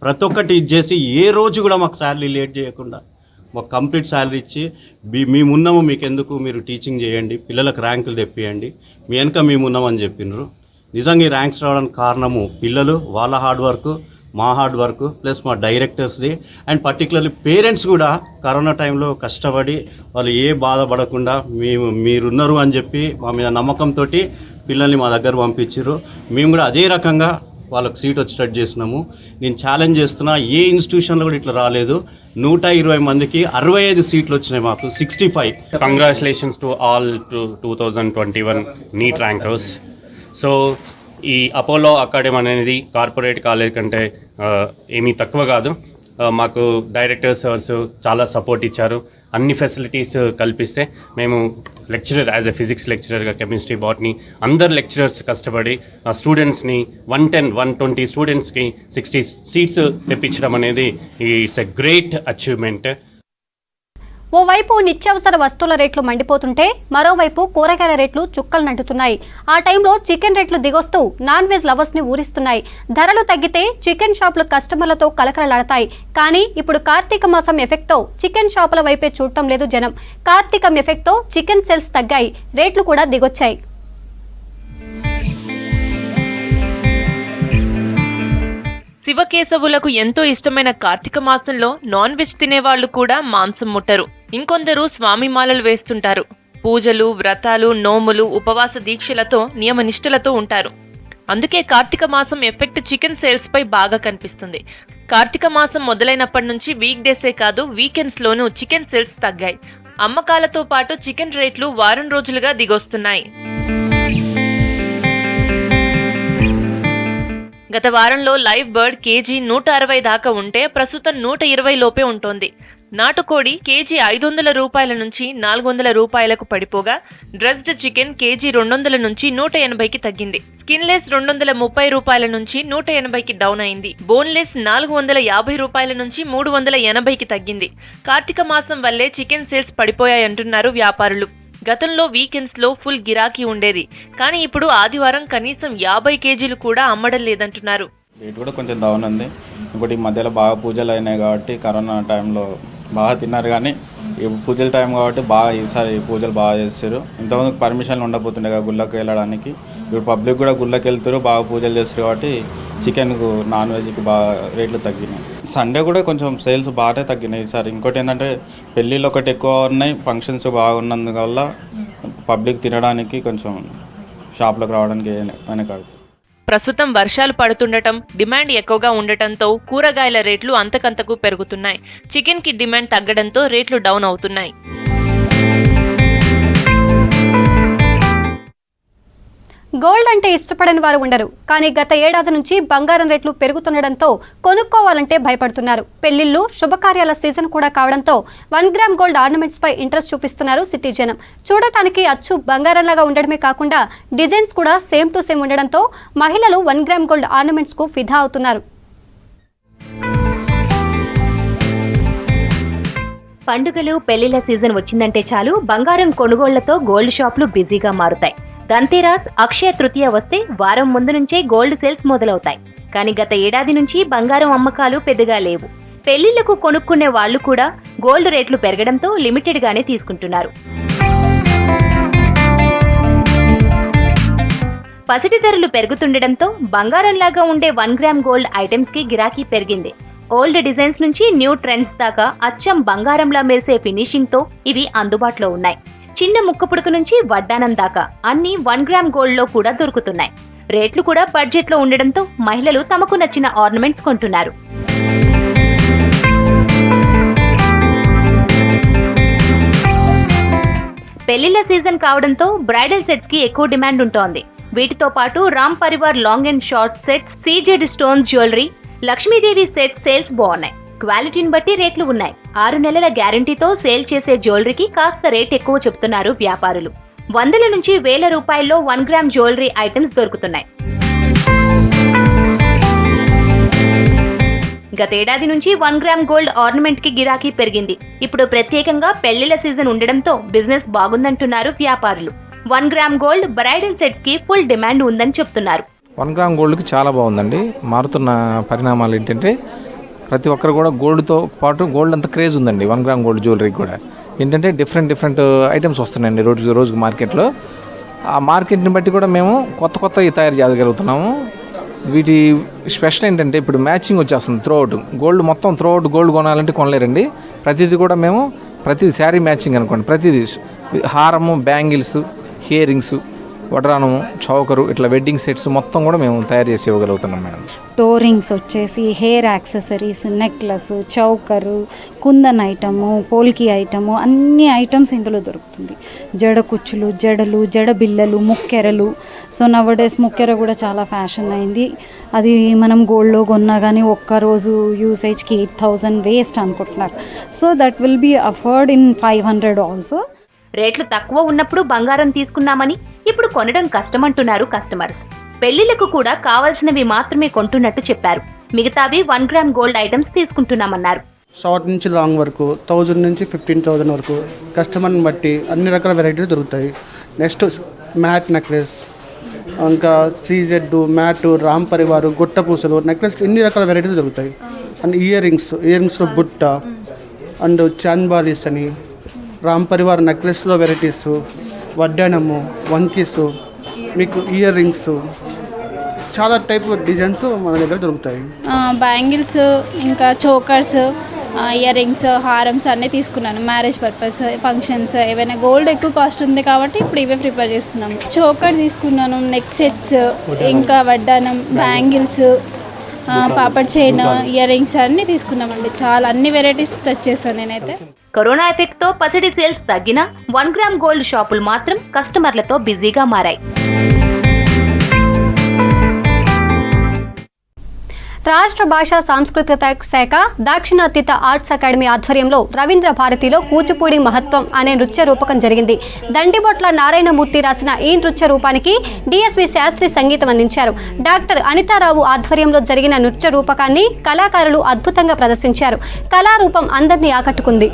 ప్రతి ఒక్కటి ఇచ్చేసి ఏ రోజు కూడా మాకు శాలరీ లేట్ చేయకుండా మాకు కంప్లీట్ శాలరీ ఇచ్చి మేమున్నాము, మీకెందుకు, మీరు టీచింగ్ చేయండి, పిల్లలకు ర్యాంకులు తెప్పియండి, మీ వెనక మేమున్నామని చెప్పినారు. నిజంగా ఈ ర్యాంక్స్ రావడానికి కారణము పిల్లలు, వాళ్ళ హార్డ్ వర్క్, మా హార్డ్ వర్క్ ప్లస్ మా డైరెక్టర్స్ది అండ్ పర్టికులర్లీ పేరెంట్స్ కూడా కరోనా టైంలో కష్టపడి వాళ్ళు ఏ బాధపడకుండా మీరున్నారు అని చెప్పి మా మీద నమ్మకంతో పిల్లల్ని మా దగ్గర పంపించారు. మేము కూడా అదే రకంగా వాళ్ళకి సీట్ వచ్చేటట్టు చేసినాము. నేను ఛాలెంజ్ చేస్తున్నా, ఏ ఇన్స్టిట్యూషన్లో కూడా ఇట్లా రాలేదు. 120 మందికి 65 సీట్లు వచ్చినాయి, మాకు 65. Congratulations to all 2021 NEET rankers. So ఈ అపోలో అకాడమీ అనేది కార్పొరేట్ కాలేజ్ కంటే ఏమీ తక్కువ కాదు. మాకు డైరెక్టర్ సర్స్ చాలా సపోర్ట్ ఇచ్చారు. అన్ని ఫెసిలిటీస్ కల్పిస్తే మేము లెక్చరర్ యాజ్ ఎ ఫిజిక్స్ లెక్చరర్గా, కెమిస్ట్రీ, బాటనీ అందరు లెక్చరర్స్ కష్టపడి స్టూడెంట్స్ని 120 స్టూడెంట్స్కి 60 సీట్స్ తెప్పించడం అనేది ఈట్స్ ఎ గ్రేట్ అచీవ్మెంట్. ఓవైపు నిత్యావసర వస్తువుల రేట్లు మండిపోతుంటే మరోవైపు కూరగాయల రేట్లు చుక్కలు నట్టుతున్నాయి. ఆ టైంలో చికెన్ రేట్లు దిగొస్తూ నాన్ వెజ్ లవర్స్ ని ఊరిస్తున్నాయి. ధరలు తగ్గితే చికెన్ షాపులు కస్టమర్లతో కలకలలాడతాయి. కానీ ఇప్పుడు కార్తీక మాసం ఎఫెక్ట్తో చికెన్ షాపుల వైపే చూడటం లేదు జనం. కార్తీకం ఎఫెక్ట్తో చికెన్ సేల్స్ తగ్గాయి, రేట్లు కూడా దిగొచ్చాయి. శివకేశవులకు ఎంతో ఇష్టమైన కార్తీక మాసంలో నాన్ వెజ్ తినేవాళ్లు కూడా మాంసం ముట్టరు. ఇంకొందరు స్వామి మాలలు వేస్తుంటారు. పూజలు, వ్రతాలు, నోములు, ఉపవాస దీక్షలతో నియమనిష్టలతో ఉంటారు. అందుకే కార్తీక మాసం ఎఫెక్ట్ చికెన్ సేల్స్ పై బాగా కనిపిస్తుంది. కార్తీక మాసం మొదలైనప్పటి నుంచి వీక్ డేసే కాదు, వీకెండ్స్ లోనూ చికెన్ సేల్స్ తగ్గాయి. అమ్మకాలతో పాటు చికెన్ రేట్లు వారం రోజులుగా దిగొస్తున్నాయి. గత వారంలో లైవ్ బర్డ్ కేజీ 160 దాకా ఉంటే ప్రస్తుతం 120 లోపే ఉంటోంది. నాటుకోడి కేజీ 500 రూపాయల నుంచి 400 రూపాయలకు పడిపోగా, డ్రెస్డ్ చికెన్ కేజీ 200 నుంచి 180కి తగ్గింది. స్కిన్లెస్ 230 రూపాయల నుంచి 180కి డౌన్ అయింది. బోన్లెస్ 450 రూపాయల నుంచి 380కి తగ్గింది. కార్తీక మాసం వల్లే చికెన్ సేల్స్ పడిపోయాయంటున్నారు వ్యాపారులు. గతంలో వీకెండ్స్ లో ఫుల్ గిరాకీ ఉండేది, కానీ ఇప్పుడు ఆదివారం కనీసం 50 కేజీలు కూడా అమ్మడం లేదంటున్నారు. రేట్ కూడా కొంచెం డౌన్ ఉంది. ఇంకోటి ఈ మధ్యలో బాగా పూజలు అయినాయి కాబట్టి కరోనా టైంలో బాగా తిన్నారు, కానీ పూజల టైం కాబట్టి బాగా ఈసారి పూజలు బాగా చేస్తారు. ఇంతకుముందు పర్మిషన్లు ఉండబోతుండే కదా గుళ్ళకి వెళ్ళడానికి, ఇప్పుడు పబ్లిక్ కూడా గుళ్ళకి వెళ్తారు, బాగా పూజలు చేస్తారు కాబట్టి చికెన్కు, నాన్ వెజ్కి బాగా రేట్లు తగ్గినాయి. సండే కూడా కొంచెం సేల్స్ బాగానే తగ్గినాయి ఈసారి. ఇంకోటి ఏంటంటే పెళ్ళిళ్ళు ఒకటి ఎక్కువ ఉన్నాయి, ఫంక్షన్స్ బాగున్నందువల్ల పబ్లిక్ తినడానికి కొంచెం షాప్లోకి రావడానికి వెనకాడుతుంది. ప్రస్తుతం వర్షాలు పడుతుండటం, డిమాండ్ ఎక్కువగా ఉండటంతో కూరగాయల రేట్లు అంతకంతకు పెరుగుతున్నాయి. చికెన్ కి డిమాండ్ తగ్గడంతో రేట్లు డౌన్ అవుతున్నాయి. గోల్డ్ అంటే ఇష్టపడని వారు ఉండరు. కానీ గత ఏడాది నుంచి బంగారం రేట్లు పెరుగుతుండడంతో కొనుక్కోవాలంటే భయపడుతున్నారు. పెళ్లిళ్లు, శుభకార్యాల సీజన్ కూడా కావడంతో 1 గ్రామ్ గోల్డ్ ఆర్నమెంట్స్ పై ఇంట్రెస్ట్ చూపిస్తున్నారు సిటీ జనం. చూడటానికి అచ్చు బంగారంలాగా ఉండడమే కాకుండా డిజైన్స్ కూడా సేమ్ టు సేమ్ ఉండడంతో మహిళలు 1 గ్రామ్ గోల్డ్ ఆర్నమెంట్స్ కు ఫిదా అవుతున్నారు. పండుగలు, పెళ్లిళ్ల సీజన్ వచ్చిందంటే చాలు బంగారం కొనుగోళ్లతో గోల్డ్ షాపులు బిజీగా మారుతాయి. ధన్తేరాస్, అక్షయ తృతీయ వస్తే వారం ముందు నుంచే గోల్డ్ సేల్స్ మొదలవుతాయి. కానీ గత ఏడాది నుంచి బంగారం అమ్మకాలు పెద్దగా లేవు. పెళ్లిళ్లకు కొనుక్కునే వాళ్లు కూడా గోల్డ్ రేట్లు పెరగడంతో లిమిటెడ్ గానే తీసుకుంటున్నారు. పసిటి ధరలు పెరుగుతుండడంతో బంగారంలాగా ఉండే 1 గ్రామ్ గోల్డ్ ఐటమ్స్ కి గిరాకీ పెరిగింది. ఓల్డ్ డిజైన్స్ నుంచి న్యూ ట్రెండ్స్ దాకా అచ్చం బంగారంలా మెరిసే ఫినిషింగ్ తో ఇవి అందుబాటులో ఉన్నాయి. చిన్న ముక్కపుడుకు నుంచి వడ్డానం దాకా అన్ని 1 గ్రామ్ గోల్డ్ లో కూడా దొరుకుతున్నాయి. రేట్లు కూడా బడ్జెట్ లో ఉండడంతో మహిళలు తమకు నచ్చిన ఆర్నమెంట్స్ కొంటున్నారు. పెళ్లిళ్ల సీజన్ కావడంతో బ్రైడల్ సెట్స్ కి ఎక్కువ డిమాండ్ ఉంటోంది. వీటితో పాటు Ram Parivar long and short sets, CZ stones jewellery, Lakshmidevi set sales బాగున్నాయి. క్వాలిటీని బట్టి రేట్లు ఉన్నాయి. 6 నెలల గ్యారంటీతో సేల్ చేసే జ్యువెలరీకి కాస్త రేట్ ఎక్కువ చెప్తున్నారు వ్యాపారులు. 100 నుంచి 1000 రూపాయల్లో 1 గ్రామ్ జ్యువెలరీ ఐటమ్స్ దొరుకుతున్నాయి. గతేడాది నుంచి 1 గ్రామ్ గోల్డ్ ఆర్నమెంట్ కి గిరాకీ పెరిగింది. ఇప్పుడు ప్రత్యేకంగా పెళ్లిళ్ల సీజన్ ఉండడంతో బిజినెస్ బాగుందంటున్నారు వ్యాపారులు. 1 గ్రామ్ గోల్డ్ బ్రైడల్ సెట్స్ కి ఫుల్ డిమాండ్ ఉందని చెప్తున్నారు. 1 గ్రామ్ గోల్డ్కి చాలా బాగుందండి. మారుతున్న పరిణామాలు ఏంటంటే ప్రతి ఒక్కరు కూడా గోల్డ్తో పాటు గోల్డ్ అంత క్రేజ్ ఉందండి. 1 గ్రామ్ గోల్డ్ జ్యువెలరీకి కూడా ఏంటంటే డిఫరెంట్ ఐటమ్స్ వస్తున్నాయండి రోజుకి మార్కెట్లో. ఆ మార్కెట్ని బట్టి కూడా మేము కొత్త తయారు చేయగలుగుతున్నాము. వీటి స్పెషల్ ఏంటంటే ఇప్పుడు మ్యాచింగ్ వచ్చేస్తుంది త్రూఅవుట్. గోల్డ్ మొత్తం త్రూఅవుట్ గోల్డ్ కొనాలంటే కొనలేరండి. ప్రతిదీ కూడా మేము ప్రతిదీ శారీ మ్యాచింగ్ అనుకోండి. ప్రతిదీ హారము, బ్యాంగిల్స్, ఇయర్ రింగ్స్, వడ్రానము, చౌకరు, ఇట్లా వెడ్డింగ్ సెట్స్ మొత్తం కూడా మేము తయారు చేసి ఇవ్వగలుగుతున్నాం మేడం. టోరింగ్స్ వచ్చేసి hair accessories, necklace, choker, kundan item, పోల్కి item, అన్ని ఐటమ్స్ ఇందులో దొరుకుతుంది. జడ కుచ్చులు, జడలు, జడ బిల్లలు, ముక్కెరలు. సో నవడేస్ ముక్కెర కూడా చాలా ఫ్యాషన్ అయింది. అది మనం గోల్డ్లో కొన్నా కానీ ఒక్కరోజు యూసేజ్కి 8000 వేస్ట్ అనుకుంటున్నారు. So that will be afford in 500 also. రేట్లు తక్కువ ఉన్నప్పుడు బంగారం తీసుకున్నామని ఇప్పుడు కొనడం కష్టమంటున్నారు కస్టమర్స్. పెళ్లిళ్లకు కూడా కావాల్సినవి మాత్రమే కొంటున్నట్టు చెప్పారు. మిగతావి 1 గ్రామ్ గోల్డ్ ఐటమ్స్ తీసుకుంటున్నామన్నారు. షార్ట్ నుంచి లాంగ్ వరకు 1000 నుంచి 15,000 వరకు కస్టమర్ని బట్టి అన్ని రకాల వెరైటీలు దొరుకుతాయి. నెక్స్ట్ మ్యాట్ నెక్లెస్, ఇంకా సీజెడ్, మ్యాట్, రామ్ పరివారు, గుట్ట పూసలు నెక్లెస్, ఇన్ని రకాల వెరైటీలు దొరుకుతాయి. అండ్ ఇయర్ రింగ్స్లో బుట్ట అండ్ చాన్బాలీస్ అని, రామ్ పరివార్ నెక్లెస్లో వెరైటీస్, వడ్డానము, వంకీసు, మీకు ఇయర్ రింగ్స్, చాలా టైప్ డిజైన్స్ మన దగ్గర దొరుకుతాయి. బ్యాంగిల్స్, ఇంకా చోకర్స్, ఇయర్ రింగ్స్, హారమ్స్ అన్నీ తీసుకున్నాను. మ్యారేజ్ పర్పస్, ఫంక్షన్స్, ఏవైనా గోల్డ్ ఎక్కువ కాస్ట్ ఉంది కాబట్టి ఇప్పుడు ఇవే ప్రిపేర్ చేస్తున్నాము. చోకర్ తీసుకున్నాను, నెక్ సెట్స్, ఇంకా వడ్డానం, bangles, papad chain, ear rings అన్నీ తీసుకున్నామండి. చాలా అన్ని వెరైటీస్ టచ్ చేస్తాను నేనైతే. కరోనా ఎఫెక్ట్ తో పసిడి సేల్స్ తగ్గినా 1 గ్రామ్ గోల్డ్ షాపులు మాత్రం కస్టమర్లతో బిజీగా మారాయి. రాష్ట్ర భాషా సాంస్కృతిక శాఖ దాక్షిణాతీత ఆర్ట్స్ అకాడమీ ఆధ్వర్యంలో రవీంద్ర భారతిలో కూచిపూడి మహత్వం అనే నృత్య రూపకం జరిగింది. దండిబొట్ల నారాయణమూర్తి రాసిన ఈ నృత్య రూపానికి డిఎస్వి శాస్త్రి సంగీతం అందించారు. డాక్టర్ అనితారావు ఆధ్వర్యంలో జరిగిన నృత్య రూపకాన్ని కళాకారులు అద్భుతంగా ప్రదర్శించారు. కళారూపం అందరినీ ఆకట్టుకుంది.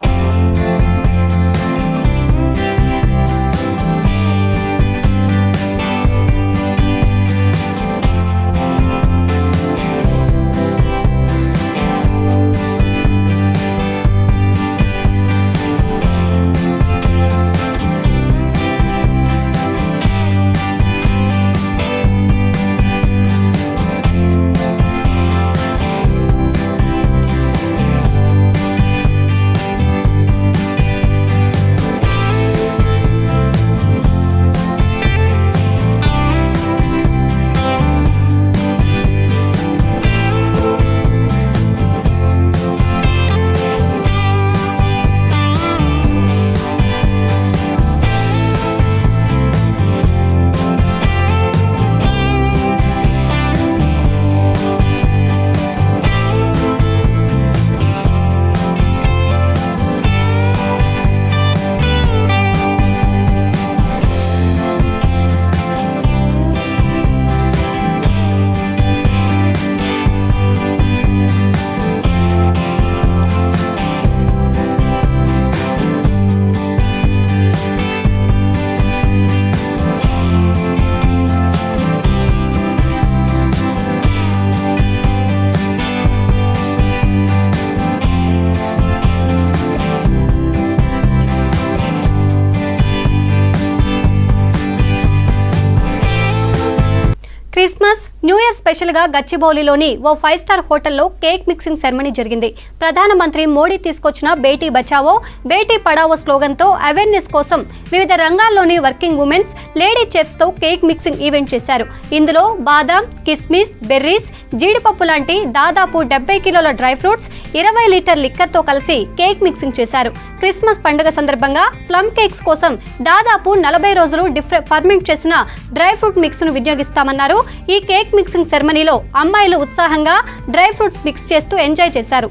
క్రిస్మస్ న్యూ ఇయర్ స్పెషల్గా గచ్చిబౌలిలోని ఓ 5-స్టార్ హోటల్లో కేక్ మిక్సింగ్ సెరమనీ జరిగింది. ప్రధానమంత్రి మోడీ తీసుకొచ్చిన బేటీ బచావో బేటీ పడావో స్లోగన్తో అవేర్నెస్ కోసం వివిధ రంగాల్లోని వర్కింగ్ ఉమెన్స్ లేడీ చెఫ్స్తో కేక్ మిక్సింగ్ ఈవెంట్ చేశారు. ఇందులో బాదాం, కిస్మిస్, బెర్రీస్, జీడిపప్పు లాంటి దాదాపు 70 కిలోల డ్రై ఫ్రూట్స్, 20 లీటర్ లిక్కర్తో కలిసి కేక్ మిక్సింగ్ చేశారు. క్రిస్మస్ పండుగ సందర్భంగా ప్లమ్ కేక్స్ కోసం దాదాపు 40 రోజులు ఫర్మెంట్ చేసిన డ్రై ఫ్రూట్ మిక్స్ ను వినియోగిస్తామన్నారు. ఈ కేక్ మిక్సింగ్ సెరమనీలో అమ్మాయిలు ఉత్సాహంగా డ్రై ఫ్రూట్స్ మిక్స్ చేస్తూ ఎంజాయ్ చేశారు.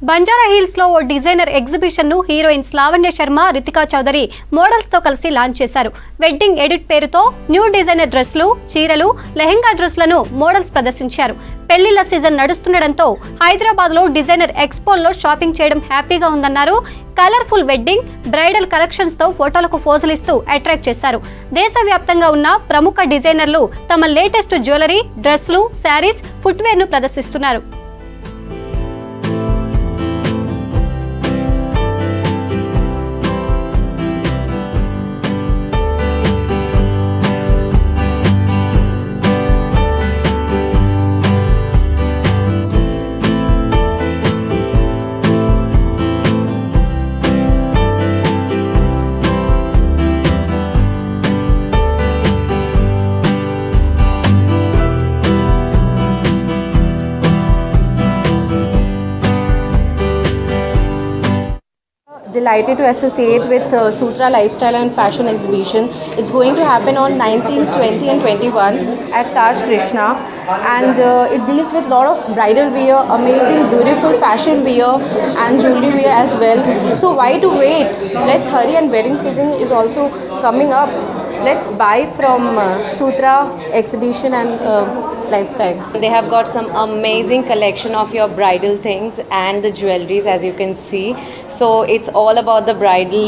బంజారా హిల్స్ లో ఓ డిజైనర్ ఎగ్జిబిషన్ ను హీరోయిన్స్ లావణ్య శర్మ, రితికా చౌదరి మోడల్స్ తో కలిసి లాంచ్ చేశారు. వెడ్డింగ్ ఎడిట్ పేరుతో న్యూ డిజైనర్ డ్రెస్లు, చీరలు, లెహెంగా డ్రెస్లను మోడల్స్ ప్రదర్శించారు. పెళ్లిళ్ల సీజన్ నడుస్తుండటంతో హైదరాబాద్ లో డిజైనర్ ఎక్స్పోల్లో షాపింగ్ చేయడం హ్యాపీగా ఉందన్నారు. కలర్ఫుల్ వెడ్డింగ్, బ్రైడల్ కలెక్షన్స్ తో ఫోటోలకు పోజులిస్తూ అట్రాక్ట్ చేశారు. దేశవ్యాప్తంగా ఉన్న ప్రముఖ డిజైనర్లు తమ లేటెస్ట్ జ్యువెలరీ, డ్రెస్లు, శారీస్, ఫుట్వేర్ ను ప్రదర్శిస్తున్నారు. Delighted to associate with Sutra Lifestyle and Fashion Exhibition. It's going to happen on 19, 20 and 21 at Taj Krishna, and it deals with a lot of bridal wear, amazing beautiful fashion wear and jewelry wear as well. So why to wait? Let's hurry, and wedding season is also coming up. Let's buy from Sutra Exhibition and Lifestyle. They have got some amazing collection of your bridal things and the jewelries, as you can see. So it's all about the bridal,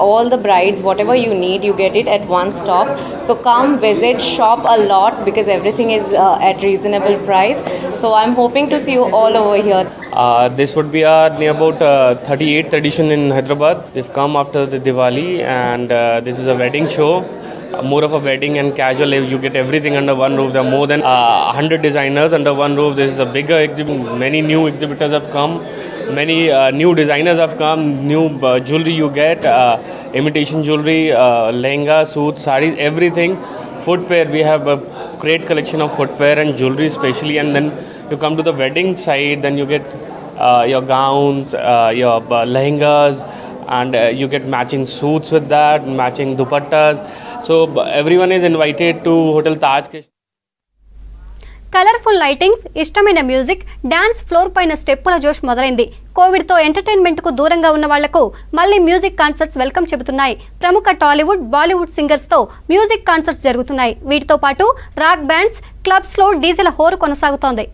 all the brides, whatever you need, you get it at one stop. So come visit, shop a lot, because everything is at reasonable price. So I'm hoping to see you all over here. This would be our near about 38th edition in Hyderabad. We've come after the Diwali, and this is a wedding show. More of a wedding and casual. You get everything under one roof. There are more than 100 designers under one roof. This is a bigger exhibit. Many new exhibitors have come. Many new designers have come. New jewelry you get, imitation jewelry, lehenga, suits, sarees, everything. Footwear, we have a great collection of footwear and jewelry especially. And then you come to the wedding side, then you get your gowns, your lehengas, and you get matching suits with that, matching dupattas. So everyone is invited to Hotel Taj Krishna. Colourful lightings, ఇష్టమైన music, dance floor పైన స్టెప్పుల జోష్ మొదలైంది. కోవిడ్తో ఎంటర్టైన్మెంట్కు దూరంగా ఉన్న వాళ్లకు మళ్లీ music concerts welcome చెబుతున్నాయి. ప్రముఖ టాలీవుడ్, బాలీవుడ్ సింగర్స్తో మ్యూజిక్ కాన్సర్ట్స్ జరుగుతున్నాయి. వీటితో పాటు రాక్ బ్యాండ్స్, క్లబ్స్లో డీజేల హోరు కొనసాగుతోంది.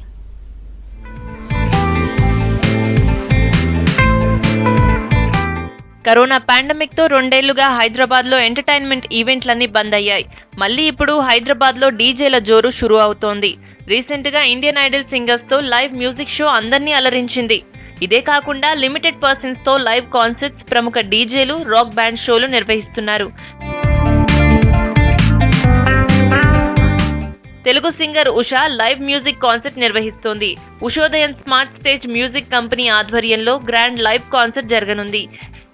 కరోనా పాండమిక్ తో 2 ఏళ్లుగా హైదరాబాద్ లో ఎంటర్టైన్మెంట్ ఈవెంట్లన్నీ బంద్ అయ్యాయి. మళ్ళీ ఇప్పుడు హైదరాబాద్ లో డీజేల జోరు షురూ అవుతోంది. రీసెంట్ గా ఇండియన్ ఐడల్ సింగర్స్ తో లైవ్ మ్యూజిక్ షో అందర్నీ అలరించింది. ఇదే కాకుండా లిమిటెడ్ పర్సన్స్ తో లైవ్ కాన్సర్ట్స్, ప్రముఖ డీజేలు, రాక్ బ్యాండ్ షోలు నిర్వహిస్తున్నారు. Telugu singer Usha live music concert నిర్వహిస్తోంది. ఉషోదయం స్మార్ట్ స్టేజ్ మ్యూజిక్ కంపెనీ ఆధ్వర్యంలో గ్రాండ్ లైవ్ కాన్సర్ట్ జరగనుంది.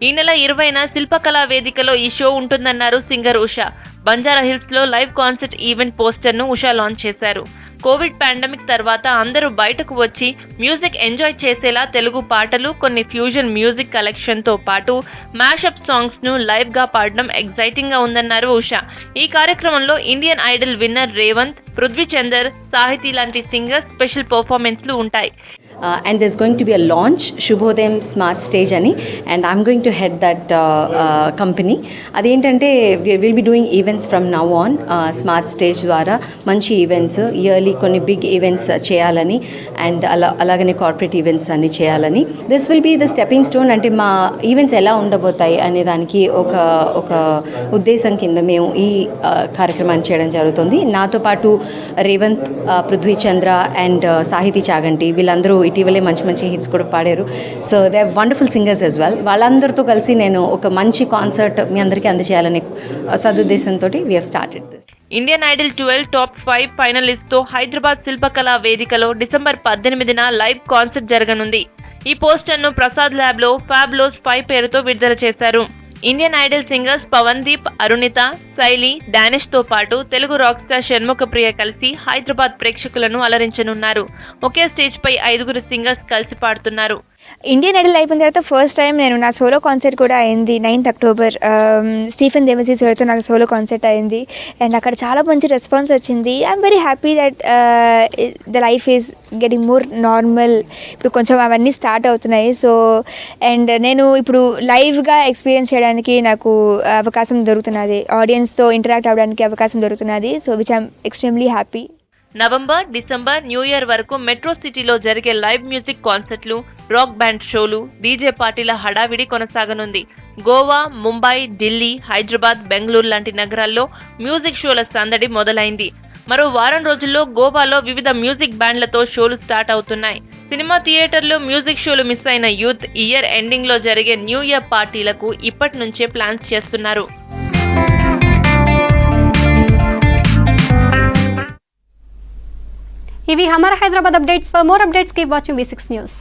ఈ నెల 20న శిల్పకళా వేదికలో ఈ షో ఉంటుందన్నారు సింగర్ ఉషా. బంజారా హిల్స్ లో లైవ్ కాన్సర్ట్ ఈవెంట్ పోస్టర్ ను ఉషా లాంచ్ చేశారు. కోవిడ్ పాండమిక్ తర్వాత అందరూ బయటకు వచ్చి మ్యూజిక్ ఎంజాయ్ చేసేలా తెలుగు పాటలు, కొన్ని ఫ్యూజన్ మ్యూజిక్ కలెక్షన్ తో పాటు మ్యాషప్ సాంగ్స్ ను లైవ్ గా పాడడం ఎక్సైటింగ్ గా ఉందన్నారు ఉషా. ఈ కార్యక్రమంలో Indian Idol winner Revanth, Prithvi Chandar, Sahithi లాంటి సింగర్స్ స్పెషల్ పర్ఫార్మెన్స్లు ఉంటాయి. And there's going to be a launch, Shubhodayam Smart Stage ani, and I'm going to head that company. Adentante we will be doing events from now on, Smart Stage ద్వారా మంచి events, yearly కొన్ని big events చేయాలని, and అలాగనే corporate events అన్ని చేయాలని. This will be the stepping stone. అంటే మా events ఎలా ఉండబోతాయి అనే దానికి ఒక ఉద్దేశం కింద మేము ఈ కార్యక్రమాన్ని చేయడం జరుగుతుంది. నాతో పాటు రేవంత్, పృథ్వీ చంద్ర అండ్ సాహితీ చాగంటి వీళ్ళందరూ ఇటీవలే మంచి హిట్స్ కూడా పాడారు. So they are wonderful singers as well. వాళ్ళందరితో కలిసి నేను ఒక మంచి కాన్సర్ట్ మీ అందరికీ అందజేయాలనే సదుద్దేశంతో we have started this. Indian Idol 12 top 5 finalist తో హైదరాబాద్ శిల్పకళా వేదికలో డిసెంబర్ 18న లైవ్ కాన్సర్ట్ జరగనుంది. ఈ పోస్టర్ ను ప్రసాద్ ల్యాబ్ లో ఫ్యాబ్లోస్ 5 పేరుతో విడుదల చేశారు. Indian Idol singers Pawandeep, Arunita, Shaili, Danish తో పాటు తెలుగు రాక్ స్టార్ షణ్ముఖ ప్రియ కలిసి హైదరాబాద్ ప్రేక్షకులను అలరించనున్నారు. ఒకే స్టేజ్ పై 5 సింగర్స్ కలిసి పాడుతున్నారు. ఇండియన్ ఐడల్ అయిపోయిన తర్వాత ఫస్ట్ టైం నేను నా సోలో కాన్సర్ట్ కూడా అయింది. 9th అక్టోబర్ స్టీఫెన్ దేవసీ సార్తో నాకు సోలో కాన్సర్ట్ అయింది. అండ్ అక్కడ చాలా మంచి రెస్పాన్స్ వచ్చింది. I'm very happy that the life is getting more normal. ఇప్పుడు కొంచెం అవన్నీ స్టార్ట్ అవుతున్నాయి. సో అండ్ నేను ఇప్పుడు లైవ్గా ఎక్స్పీరియన్స్ చేయడానికి నాకు అవకాశం దొరుకుతున్నది, ఆడియన్స్తో ఇంటరాక్ట్ అవ్వడానికి అవకాశం దొరుకుతున్నది. So which I'm extremely happy. November, December, new year వరకు మెట్రో సిటీలో జరిగే లైవ్ మ్యూజిక్ కాన్సర్ట్లు, రాక్ బ్యాండ్ షోలు, డీజే పార్టీల హడావిడి కొనసాగనుంది. గోవా, ముంబై, ఢిల్లీ, హైదరాబాద్, బెంగళూరు లాంటి నగరాల్లో మ్యూజిక్ షోల సందడి మొదలైంది. మరో వారం రోజుల్లో గోవాలో వివిధ మ్యూజిక్ బ్యాండ్లతో షోలు స్టార్ట్ అవుతున్నాయి. సినిమా థియేటర్లో మ్యూజిక్ షోలు మిస్ అయిన యూత్ ఇయర్ ఎండింగ్ లో జరిగే న్యూ ఇయర్ పార్టీలకు ఇప్పటి నుంచే ప్లాన్స్ చేస్తున్నారు. ఇవి Hamara Hyderabad updates. For more updates keep watching V6 news.